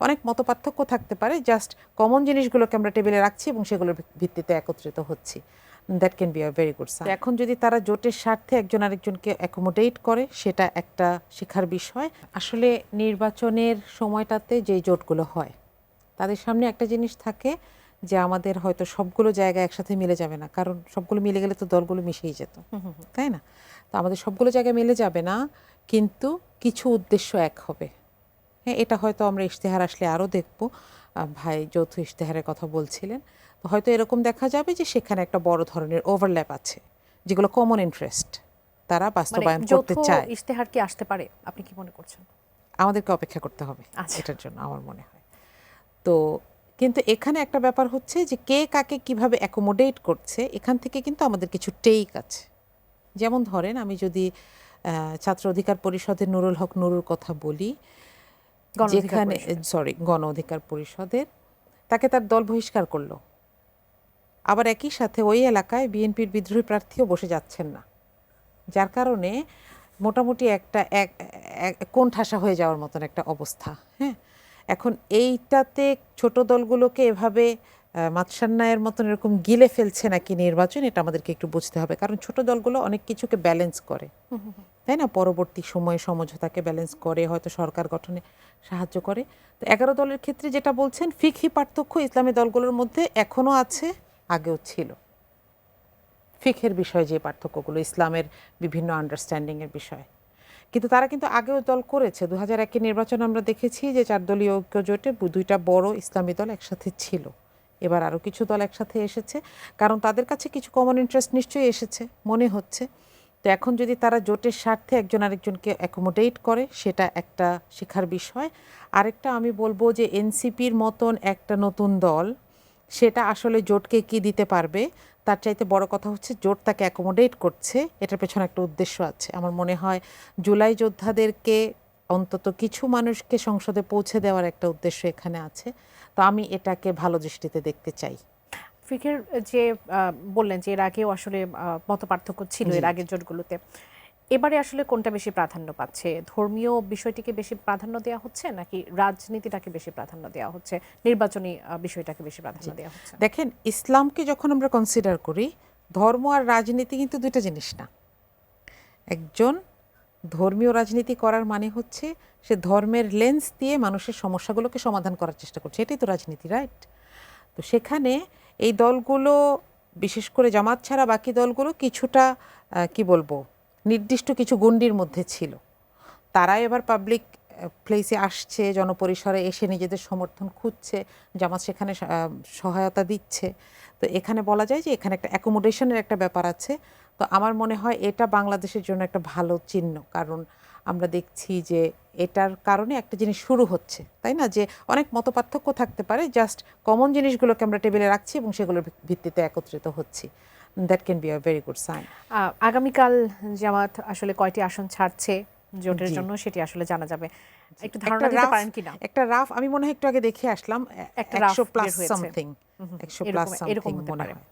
অনেক মতপার্থক্য থাকতে পারে, জাস্ট কমন জিনিসগুলোকে আমরা টেবিলে রাখছি এবং সেগুলোর ভিত্তিতে একত্রিত হচ্ছি। That can be a very good sign. এখন যদি তারা জোটের স্বার্থে একজন আরেকজনকে অ্যাকোমোডেট করে, সেটা একটা শেখার বিষয়। আসলে নির্বাচনের সময়টাতে যে জোটগুলো হয় তাদের সামনে একটা জিনিস থাকে যে আমাদের হয়তো সবগুলো জায়গায় একসাথে মিলে যাবে না, কারণ সবগুলো মিলে গেলে তো দলগুলো মিশেই যেত, তাই না? তো আমাদের সবগুলো জায়গায় মিলে যাবে না, কিন্তু কিছু উদ্দেশ্য এক হবে। হ্যাঁ, এটা হয়তো আমরা ইশতেহার আসলে আরও দেখব। ভাই যৌথ ইশতেহারের কথা বলছিলেন, তো হয়তো এরকম দেখা যাবে যে সেখানে একটা বড় ধরনের ওভারল্যাপ আছে, যেগুলো কমন ইন্টারেস্ট তারা বাস্তবায়ন করতে চায়। ইশতেহার কি আসতে পারে, আপনি কি মনে করছেন? আমাদেরকে অপেক্ষা করতে হবে এটার জন্য, আমার মনে হয়। তো কিন্তু এখানে একটা ব্যাপার হচ্ছে যে কে কাকে কিভাবে অ্যাকোমোডেট করছে, এখান থেকে কিন্তু আমাদের কিছু টেক আছে। যেমন ধরেন, আমি যদি ছাত্র অধিকার পরিষদের নুরুল হক নুরুর কথা বলি, যেখানে গণ অধিকার পরিষদের, তাকে তার দল বহিষ্কার করলো, আবার একই সাথে ওই এলাকায় বিএনপির বিদ্রোহী প্রার্থীও বসে যাচ্ছেন না, যার কারণে মোটামুটি একটা কোণঠাসা হয়ে যাওয়ার মতন একটা অবস্থা। হ্যাঁ, এখন এইটাতে ছোট দলগুলোকে এভাবে মাতসান্নায়ের মতন এরকম গিলে ফেলছে নাকি নির্বাচন, এটা আমাদেরকে একটু বুঝতে হবে, কারণ ছোট দলগুলো অনেক কিছুকে ব্যালেন্স করে, তাই না? পরবর্তী সময়ে সমঝোতাকে ব্যালেন্স করে, হয়তো সরকার গঠনে সাহায্য করে। তো 11 দলের ক্ষেত্রে যেটা বলছেন, ফিকহি পার্থক্য ইসলামী দলগুলোর মধ্যে এখনও আছে, আগেও ছিল। ফিকহের বিষয়ে যে পার্থক্যগুলো, ইসলামের বিভিন্ন আন্ডারস্ট্যান্ডিংয়ের বিষয়, কিন্তু তারা কিন্তু আগেও দল করেছে। 2001 নির্বাচন আমরা দেখেছি যে 4 দলীয় ঐক্য জোটে 2টা বড় ইসলামী দল একসাথে ছিল। এবার আরও কিছু দল একসাথে এসেছে, কারণ তাদের কাছে কিছু কমন ইন্টারেস্ট নিশ্চয়ই এসেছে মনে হচ্ছে। তো এখন যদি তারা জোটের স্বার্থে একজন আরেকজনকে অ্যাকোমোডেট করে, সেটা একটা শেখার বিষয়। আরেকটা আমি বলবো যে এনসিপির মতন একটা নতুন দল, সেটা আসলে জোটকে কি দিতে পারবে, তার চাইতে বড় কথা হচ্ছে জোট তাকে অ্যাকোমোডেট করছে, এটার পেছনে একটা উদ্দেশ্য আছে। আমার মনে হয় জুলাই যোদ্ধাদেরকে, অন্তত কিছু মানুষকে সংসদে পৌঁছে দেওয়ার একটা উদ্দেশ্য এখানে আছে। তো আমি এটাকে ভালো দৃষ্টিতে দেখতে চাই। ফিকের যে বললেন যে এর আগেও আসলে মতপার্থক্য ছিল এর আগের জোটগুলোতে, এবারে আসলে কোনটা বেশি প্রাধান্য পাচ্ছে? ধর্মীয় বিষয়টিকে বেশি প্রাধান্য দেওয়া হচ্ছে, নাকি রাজনীতিটাকে বেশি প্রাধান্য দেওয়া হচ্ছে, নির্বাচনী বিষয়টাকে বেশি প্রাধান্য দেওয়া হচ্ছে? দেখেন, ইসলামকে যখন আমরা কনসিডার করি, ধর্ম আর রাজনীতি কিন্তু দুইটা জিনিস না। একজন ধর্মীয় রাজনীতি করার মানে হচ্ছে সে ধর্মের লেন্স দিয়ে মানুষের সমস্যাগুলোকে সমাধান করার চেষ্টা করছে, এটাই তো রাজনীতি, রাইট? তো সেখানে এই দলগুলো, বিশেষ করে জামাত ছাড়া বাকি দলগুলো কিছুটা কি বলবো, নির্দিষ্ট কিছু গণ্ডির মধ্যে ছিল। তারা এবার পাবলিক প্লেসে আসছে, জনপরিসরে এসে নিজেদের সমর্থন খুঁজছে, জামাত সেখানে সহায়তা দিচ্ছে। তো এখানে বলা যায় যে এখানে একটা অ্যাকোমোডেশনের একটা ব্যাপার আছে। তো আমার মনে হয় এটা বাংলাদেশের জন্য একটা ভালো চিহ্ন, কারণ আমরা দেখছি যে এটার কারণে একটা জিনিস শুরু হচ্ছে, তাই না? যে অনেক মতপার্থক্য থাকতে পারে, জাস্ট কমন জিনিসগুলোকে আমরা টেবিলে রাখছি এবং সেগুলোর ভিত্তিতে একত্রিত হচ্ছি। That can be a very good sign. আগামীকাল জামাত আসলে কয়টি আসন ছাড়ছে জোটের জন্য, সেটি আসলে জানা যাবে। একটু ধারণা দিতে পারেন কিনা? একটা রাফ, আমি মনে হয় একটু আগে দেখে আসলাম, 100 প্লাস সামথিং, 100 প্লাস এরকম সামথিং হতে মনে পারে। হয়।